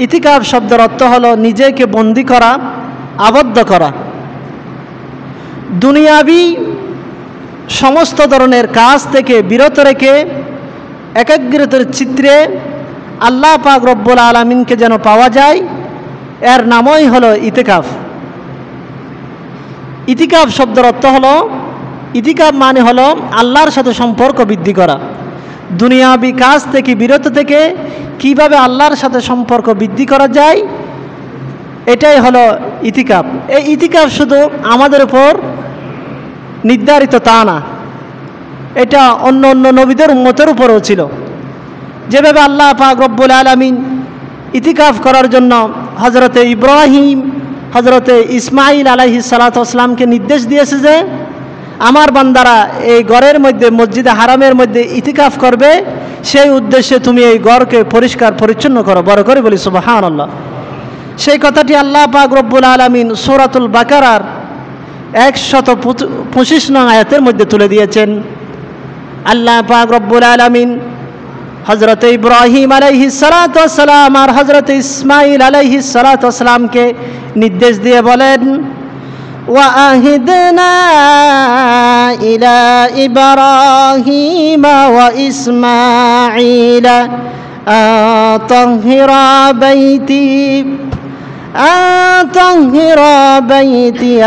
ইতিকাফ শব্দের অর্থ হলো নিজেকে বন্দী করা, আবদ্ধ করা। দুনিয়াবি সমস্ত ধরনের কাজ থেকে বিরত রেখে একাগ্রতার চিত্রে আল্লাহ পাক রব্বুল আলামিনকে যেন পাওয়া যায়, এর নামই হলো ইতিকাফ। ইতিকাফ শব্দের অর্থ হলো, ইতিকাফ মানে হলো আল্লাহর সাথে সম্পর্ক বৃদ্ধি করা। দুনিয়াবি কাজ থেকে বিরত থেকে কিভাবে আল্লাহর সাথে সম্পর্ক বৃদ্ধি করা যায়, এটাই হলো ইতিকাফ। এই ইতিকাফ শুধু আমাদের উপর নির্ধারিত তা না, এটা অন্য অন্য নবীদের উম্মতের উপরও ছিল। যেভাবে আল্লাহ পাক রব্বুল আলামিন ইতিকাফ করার জন্য হযরতে ইব্রাহিম, হযরতে ইসমাইল আলাইহিস সালাতু ওয়াস সালামকে নির্দেশ দিয়েছে যে আমার বান্দারা এই ঘরের মধ্যে, মসজিদে হারামের মধ্যে ইতিকাফ করবে, সেই উদ্দেশ্যে তুমি এই ঘরকে পরিষ্কার পরিচ্ছন্ন করো। বড় করে বলি সুবহানাল্লাহ। সেই কথাটি আল্লাহ পাক রব্বুল আলামিন সূরাতুল বাকারার 125 নং আয়াতের মধ্যে তুলে দিয়েছেন। আল্লাহ পাক রব্বুল আলামিন হযরত ইব্রাহিম আলাইহিস সালাতু ওয়াস সালাম আর হযরত ইসমাইল আলাইহিস সালাতু ওয়াস সালামকে নির্দেশ দিয়ে বলেন, وَأَهِدْنَا إِلَى إِبْرَاهِيمَ وَإِسْمَاعِيلَ أَن طَهِّرَا بَيْتِيَ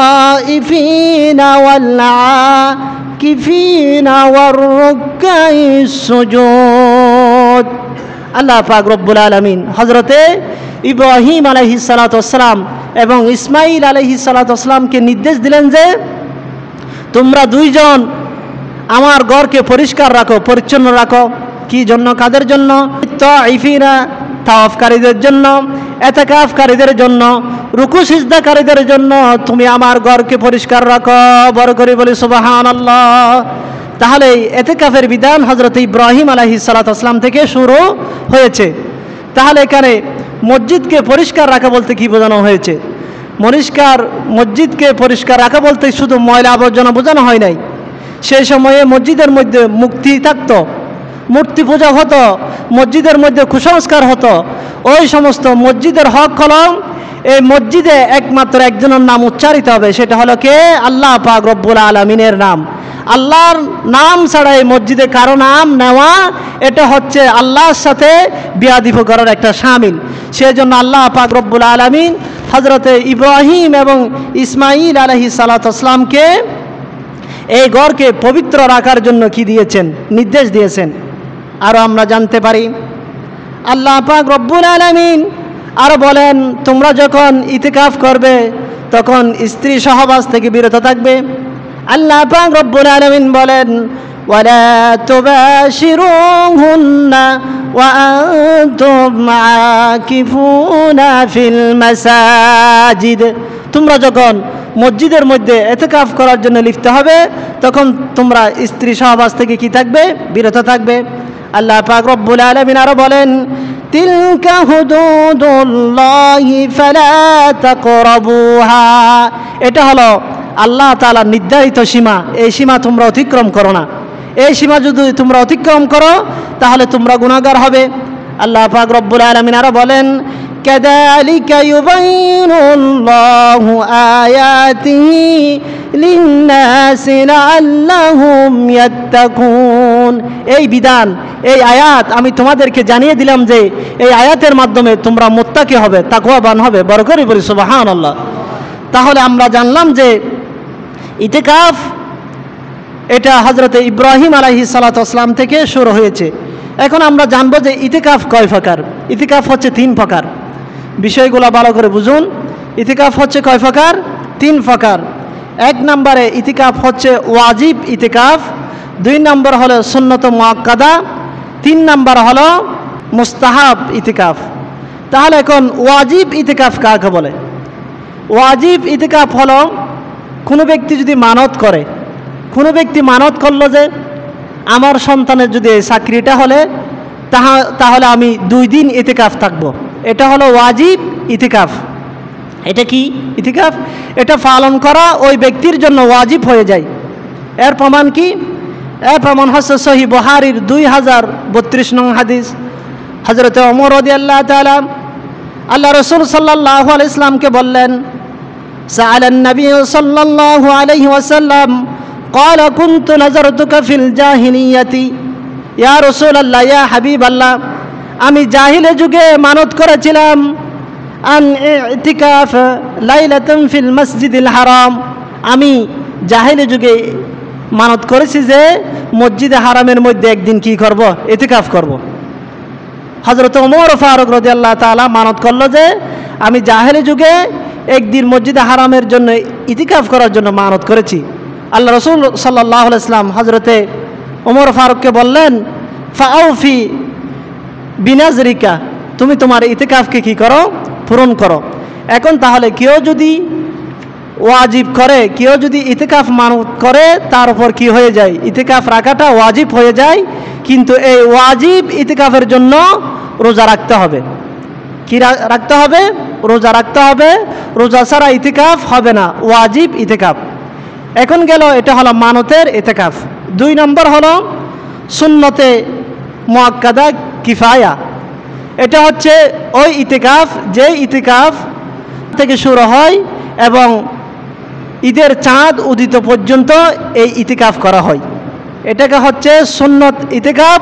لِلطَّائِفِينَ وَالْعَاكِفِينَ وَالرُّكَّعِ السُّجُودِ। আল্লাহ পাক রব্বুল আলামিন হযরতে ইব্রাহিম আলাইহিস সালাতু ওয়াস সালাম এবং ইসমাইল আলাইহিস সালাতু ওয়াস সালামকে নির্দেশ দিলেন যে তোমরা দুইজন আমার ঘরকে পরিষ্কার রাখো, পরিচ্ছন্ন রাখো। কি জন্য? কাদের জন্য? তাইফিনা, তাওয়াফকারীদের জন্য, ইতিকাফকারীদের জন্য, রুকু সিজদাকারীদের জন্য তুমি আমার ঘরকে পরিষ্কার রাখো। বড় করে বলি সুবহানাল্লাহ। তাহলে ইতিকাফের বিধান হযরত ইব্রাহিম আলাইহিস সালাতু ওয়াস সালাম থেকে শুরু হয়েছে। তাহলে এখানে মসজিদকে পরিষ্কার রাখা বলতে কি বোঝানো হয়েছে? মসজিদকে পরিষ্কার রাখা বলতে শুধু ময়লা আবর্জনা বোঝানো হয় নাই। সেই সময়ে মসজিদের মধ্যে মুক্তি থাকত, মূর্তি পূজা হতো, মসজিদের মধ্যে কুসংস্কার হতো। ওই সমস্ত মসজিদের হক হলো এই মসজিদে একমাত্র একজনের নাম উচ্চারিত হবে, সেটা হলো কে? আল্লাহ পাক রব্বুল আলামিনের নাম। আল্লাহর নাম ছাড়া এই মসজিদে কারো নাম নেওয়া, এটা হচ্ছে আল্লাহর সাথে বিয়াদবি করার একটা শামিল। সেই জন্য আল্লাহ পাক রব্বুল আলামিন হযরতে ইব্রাহিম এবং ইসমাইল আলাইহিস সালাতু ওয়াস সালামকে এই ঘরকে পবিত্র রাখার জন্য কি দিয়েছেন? নির্দেশ দিয়েছেন। আরও আমরা জানতে পারি আল্লাহ পাক রব্বুল আলামিন আরও বলেন, তোমরা যখন ইতিকাফ করবে তখন স্ত্রী সহবাস থেকে বিরত থাকবে। আল্লাহ পাক রব্বুল আলামিন বলেন, ওয়ালা তুবাশিরুহুন্না ওয়া আনতুম আকিফুনা ফিল মাসাজিদ। তোমরা যখন মসজিদের মধ্যে ইতিকাফ করার জন্য লিপ্ত হবে তখন তোমরা স্ত্রী সহবাস থেকে কি থাকবে? বিরত থাকবে। আল্লাহ পাক রব্বুল আলামিন আরো বলেন, তিলকা হুদুদুল্লাহি ফালা তাকরাবুহা। এটা হলো আল্লাহ তাআলার নির্ধারিত সীমা, এই সীমা তোমরা অতিক্রম করো না। এই সীমা যদি তোমরা অতিক্রম করো তাহলে তোমরা গুনাহগার হবে। আল্লাহ পাক রব্বুল আলামিন আরো বলেন, কাযালিকা ইউবাইয়িনুল্লাহু আয়াতিহি লিন্নাসি লাআল্লাহুম ইয়াত্তাকুন। এই বিধান, এই আয়াত আমি তোমাদেরকে জানিয়ে দিলাম যে এই আয়াতের মাধ্যমে তোমরা মুত্তাকি হবে, তাকওয়াবান হবে। বড় করে বলি সুবহানাল্লাহ। তাহলে আমরা জানলাম যে ইতিকাফ এটা হযরতে ইব্রাহিম আলাইহিস সালাতু ওয়াস সালাম থেকে শুরু হয়েছে। এখন আমরা জানবো যে ইতিকাফ কয় প্রকার। ইতিকাফ হচ্ছে 3 প্রকার। বিষয়গুলো ভালো করে বুঝুন। ইতিকাফ হচ্ছে কয় প্রকার? 3 প্রকার। 1 নম্বরে ইতিকাফ হচ্ছে ওয়াজিব ইতিকাফ, 2 নম্বর হলো সুন্নত মুআক্কাদা, 3 নম্বর হলো মুস্তাহাব ইতিকাফ। তাহলে এখন ওয়াজিব ইতিকাফ কাকে বলে? ওয়াজিব ইতিকাফ হলো কোনো ব্যক্তি যদি মানত করে, কোনো ব্যক্তি মানত করলো যে আমার সন্তানের যদি এই চাকরিটা হলে তাহলে আমি 2 দিন ইতিকাফ থাকবো, এটা হলো ওয়াজিব ইতিকাফ। এটা কি ইতিকাফ? এটা পালন করা ওই ব্যক্তির জন্য ওয়াজিব হয়ে যায়। এর প্রমাণ কি? এর প্রমাণ হচ্ছে সহিহ বুখারীর 2032 নং হাদিস। হযরত ওমর রাদিয়াল্লাহু তাআলা আল্লাহ রাসূল সাল্লাল্লাহু আলাইহি ওয়াসাল্লামকে বললেন, সাআলান নবী সাল্লাল্লাহু আলাইহি ওয়াসাল্লাম قال كنت نظرتك في الجاهلية ইয়া রাসূলুল্লাহ, ইয়া হাবিবাল্লাহ, আমি জাহিলি যুগে মানত করেছিলাম আন ইতিকাফ লাইলাতান ফিল মসজিদিল হারাম, আমি জাহিলি যুগে মানত করেছি যে মসজিদে হারামের মধ্যে একদিন কি করব, ইতিকাফ করব। হযরত ওমর ফারুক রাদিয়াল্লাহু তাআলা মানত করলো যে আমি জাহিলি যুগে একদিন মসজিদে হারামের জন্য ইতিকাফ করার জন্য মানত করেছি। আল্লাহ রাসূল সাল্লাল্লাহু আলাইহি ওয়াসাল্লাম হযরতে ওমর ফারুককে বললেন, ফাআউফি বিনাজরিকা, তুমি তোমার ইতিকাফকে কি করো, পূরণ করো। এখন তাহলে কেউ যদি ওয়াজিব করে, কেউ যদি ইতিকাফ মানত করে, তার উপর কি হয়ে যায়, ইতিকাফ রাখাটা ওয়াজিব হয়ে যায়। কিন্তু এই ওয়াজিব ইতিকাফের জন্য রোজা রাখতে হবে। কি রাখতে হবে? রোজা রাখতে হবে। রোজা ছাড়া ইতিকাফ হবে না, ওয়াজিব ইতিকাফ। এখন গেল, এটা হলো মানতের ইতিকাফ। 2 নম্বর হলো সুন্নতে মুআক্কাদা কিফায়া। এটা হচ্ছে ওই ইতিকাফ যে ইতিকাফ থেকে শুরু হয় এবং ঈদের চাঁদ উদিত পর্যন্ত এই ইতিকাফ করা হয়। এটাকে হচ্ছে সুন্নত ইতিকাফ।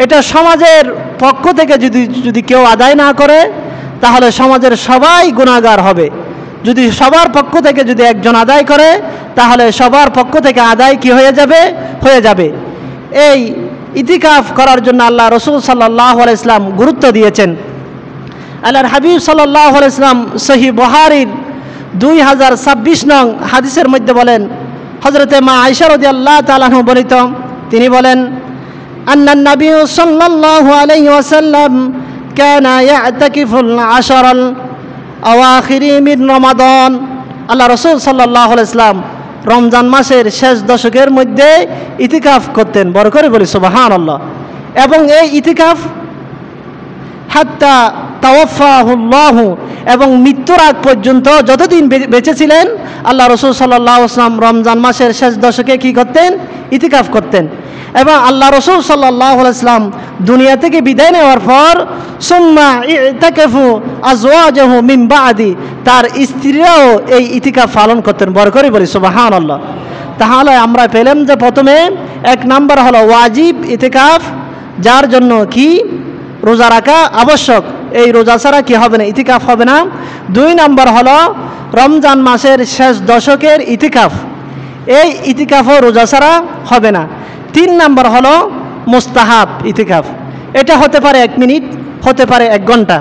এটা সমাজের পক্ষ থেকে যদি কেউ আদায় না করে তাহলে সমাজের সবাই গুনাহগার হবে। যদি সবার পক্ষ থেকে যদি একজন আদায় করে তাহলে সবার পক্ষ থেকে আদায় কি হয়ে যাবে। এই ইতিকাফ করার জন্য আল্লাহ রাসূল সাল্লাল্লাহু আলাইহি ওয়াসাল্লাম গুরুত্ব দিয়েছেন। আল্লাহর হাবিব সাল্লাল্লাহু আলাইহি ওয়াসাল্লাম সহিহ বুখারীর 2026 নং হাদিসের মধ্যে বলেন, হযরতে মা আয়েশা রাদিয়াল্লাহু তাআলা আনহা বর্ণিত, তিনি বলেন, আন্নান নবী সাল্লাল্লাহু আলাইহি ওয়াসাল্লাম কানা ইয়াতাকিফুল আশরাল আওয়াখির মিন রমাদান। আল্লাহ রাসূল সাল্লাল্লাহু আলাইহি ওয়াসাল্লাম রমজান মাসের শেষ দশকের মধ্যে ইতিকাফ করতেন। বড় করে বলি সুবহানাল্লাহ। এবং এই ইতিকাফ হাত্তা তাওয়াফাহুল্লাহু, এবং মৃত্যুর আগ পর্যন্ত যতদিন বেঁচে ছিলেন আল্লাহ রাসূল সাল্লাল্লাহু আলাইহি ওয়াসাল্লাম রমজান মাসের শেষ দশকে কি করতেন, ইতিকাফ করতেন। এবং আল্লাহ রাসূল সাল্লাল্লাহু আলাইহি ওয়াসাল্লাম দুনিয়া থেকে বিদায় নেওয়ার পর সুম্মা ইতাকাফু আজওয়াজহু মিন বাদি, তার স্ত্রীরাও এই ইতিকাফ পালন করতেন। বড় করে বলি সুবহানাল্লাহ। তাহলে আমরা পেলাম যে প্রথমে 1 নাম্বার হলো ওয়াজিব ইতিকাফ, যার জন্য কি রোজা রাখা আবশ্যক। এই রোজা ছাড়া কি হবে না, ইতিকাফ হবে না। 2 নাম্বার হলো রমজান মাসের শেষ দশকের ইতিকাফ, এই ইতিকাফও রোজা ছাড়া হবে না। 3 নাম্বার হলো মুস্তাহাব ইতিকাফ, এটা হতে পারে 1 মিনিট, হতে পারে 1 ঘন্টা,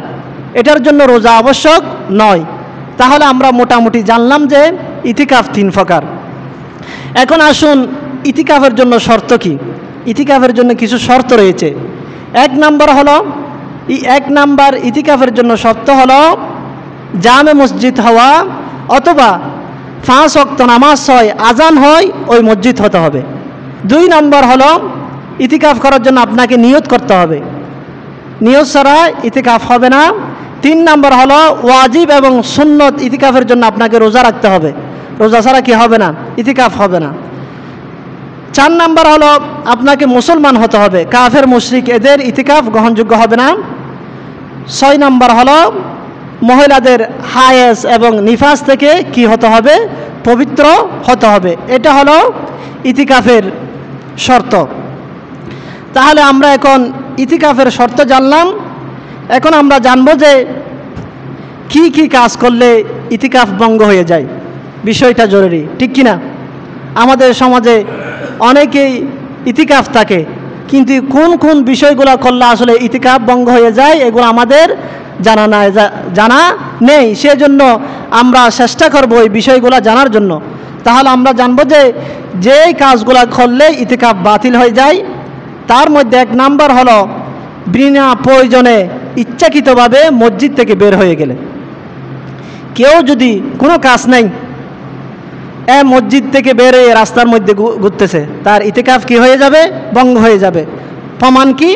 এটার জন্য রোজা আবশ্যক নয়। তাহলে আমরা মোটামুটি জানলাম যে ইতিকাফ 3 প্রকার। এখন আসুন ইতিকাফের জন্য শর্ত কি। ইতিকাফের জন্য কিছু শর্ত রয়েছে। 1 নাম্বার হলো, 1 নাম্বার ইতিকাফের জন্য শর্ত হলো জামে মসজিদ হওয়া, অথবা 5 ওয়াক্ত নামাজ হয়, আজান হয়, ওই মসজিদ হতে হবে। 2 নাম্বার হলো ইতিকাফ করার জন্য আপনাকে নিয়ত করতে হবে, নিয়ত ছাড়া ইতিকাফ হবে না। 3 নাম্বার হলো ওয়াজিব এবং সুন্নত ইতিকাফের জন্য আপনাকে রোজা রাখতে হবে, রোজা ছাড়া কি হবে না, ইতিকাফ হবে না। 4 নাম্বার হলো আপনাকে মুসলমান হতে হবে, কাফের মুশরিক এদের ইতিকাফ গ্রহণযোগ্য হবে না। 6 নাম্বার হলো মহিলাদের হায়েজ এবং নিফাস থেকে কি হতে হবে, পবিত্র হতে হবে। এটা হলো ইতিকাফের শর্ত। তাহলে আমরা এখন ইতিকাফের শর্ত জানলাম। এখন আমরা জানবো যে কি কি কাজ করলে ইতিকাফ ভঙ্গ হয়ে যায়, বিষয়টা জরুরি, ঠিক কিনা। আমাদের সমাজে অনেকেই ইতিকাফ থাকে, কিন্তু কোন কোন বিষয়গুলো করলে আসলে ইতিকাফ ভঙ্গ হয়ে যায় এগুলো আমাদের জানা নেই। সেজন্য আমরা চেষ্টা করব এই বিষয়গুলো জানার জন্য। তাহলে আমরা জানবো যে যেই কাজগুলো করলে ইতিকাফ বাতিল হয়ে যায়, তার মধ্যে 1 নাম্বার হলো বিনা প্রয়োজনে ইচ্ছাকৃতভাবে মসজিদ থেকে বের হয়ে গেলে। কেউ যদি কোনো কাজ নাই, মসজিদ থেকে বের হয়ে রাস্তার মধ্যে ঘুরতেছে, তার ইতিকাফ কি হয়ে যাবে, ভঙ্গ হয়ে যাবে। প্রমাণ কি?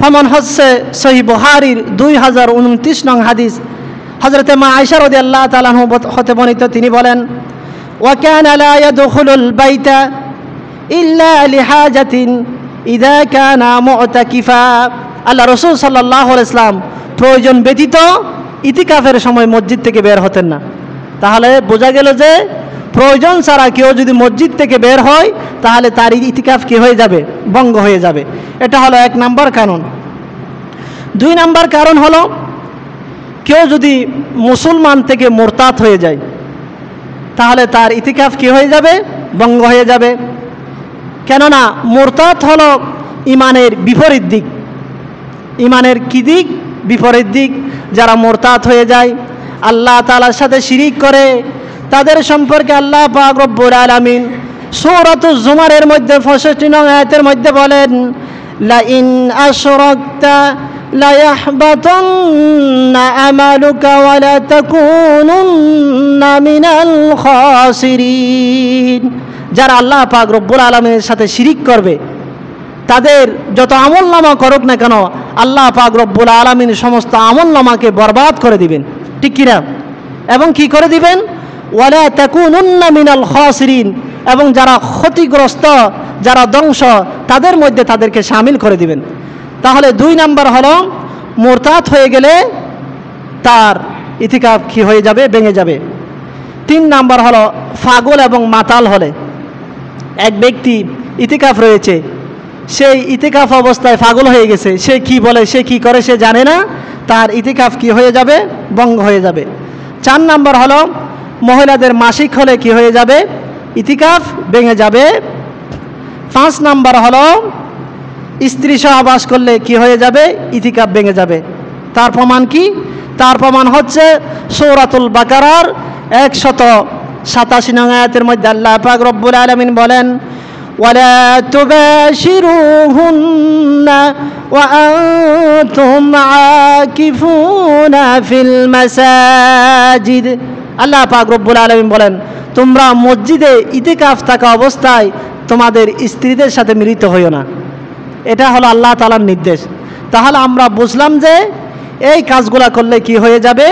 প্রমাণ হচ্ছে সহিহ বুখারীর 2029 নং হাদিস। হযরতে মা আয়েশা রাদিয়াল্লাহু তাআলা হতে বর্ণিত, তিনি বলেন, ওয়া কানা লা ইয়াদখুলুল বাইতা ইল্লা লিহাজাতিন ইযা কানা মু'তাকিফা। আল্লাহ রসুল সাল্লাল্লাহু আলাইহি ওয়াসাল্লাম প্রয়োজন ব্যতীত ইতিকাফের সময় মসজিদ থেকে বের হতেন না। তাহলে বোঝা গেল যে প্রয়োজন ছাড়া কেউ যদি মসজিদ থেকে বের হয় তাহলে তার ইতিকাফ কি হয়ে যাবে? ভঙ্গ হয়ে যাবে। এটা হলো 1 নম্বর কারণ। 2 নম্বর কারণ হলো কেউ যদি মুসলমান থেকে মুরতাদ হয়ে যায় তাহলে তার ইতিকাফ কি হয়ে যাবে? ভঙ্গ হয়ে যাবে। কেননা মুরতাদ হলো ইমানের বিপরীত দিক। ইমানের কি দিক? বিপরীত দিক। যারা মুরতাদ হয়ে যায়, আল্লাহ তাআলার সাথে শিরিক করে, তাদের সম্পর্কে আল্লাহ পাক রব্বুল আলামিন সূরাতুজ জুমারের মধ্যে 65 নং আয়াতের মধ্যে বলেন, লা ইন আশরাকতা লা ইয়াহবাতান্না আমালুকা ওয়া লা তাকুনুন্না মিনাল খাসিরিন। যারা আল্লাহ পাক রব্বুল আলামিনের সাথে শিরিক করবে, তাদের যত আমলনামা করুক না কেন, আল্লাহ পাক রব্বুল আলামিন সমস্ত আমলনামাকে বরবাদ করে দিবেন। ঠিক কিনা? এবং কি করে দিবেন? ওয়ালা তাকুনুন্না মিনাল খাসিরিন, এবং যারা ক্ষতিগ্রস্ত, যারা ধ্বংস, তাদের মধ্যে তাদেরকে শামিল করে দিবেন। তাহলে 2 নাম্বার হলো মুরতাদ হয়ে গেলে তার ইতিকাফ কি হয়ে যাবে? ভেঙে যাবে। 3 নাম্বার হলো পাগল এবং মাতাল হলে। এক ব্যক্তি ইতিকাফ রয়েছে, সেই ইতিকাফ অবস্থায় পাগল হয়ে গেছে, সে কি বলে, সে কি করে সে জানে না, তার ইতিকাফ কি হয়ে যাবে? ভঙ্গ হয়ে যাবে। 4 নাম্বার হলো মহিলাদের মাসিক হলে কি হয়ে যাবে? ইতিকাফ ভেঙে যাবে। 5 নাম্বার হলো স্ত্রী সহবাস করলে কি হয়ে যাবে? ইতিকাফ ভেঙে যাবে। তার প্রমাণ কি? তার প্রমাণ হচ্ছে সূরাতুল বাকারার 187 নং আয়াতের মধ্যে আল্লাহ পাক রব্বুল আলামিন বলেন, ওয়ালা তুবাশিরুহুন্না ওয়া আনতুম আকিফুনা ফিল মাসাজিদ। আল্লাহ পাক রব্বুল আলামিন বলেন, তোমরা মসজিদে ইতিকাফ থাকা অবস্থায় তোমাদের স্ত্রীদের সাথে মিলিত হইও না। এটা হলো আল্লাহ তাআলার নির্দেশ। তাহলে আমরা বুঝলাম যে এই কাজগুলা করলে কি হয়ে যাবে?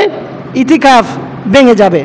ইতিকাফ ভেঙে যাবে।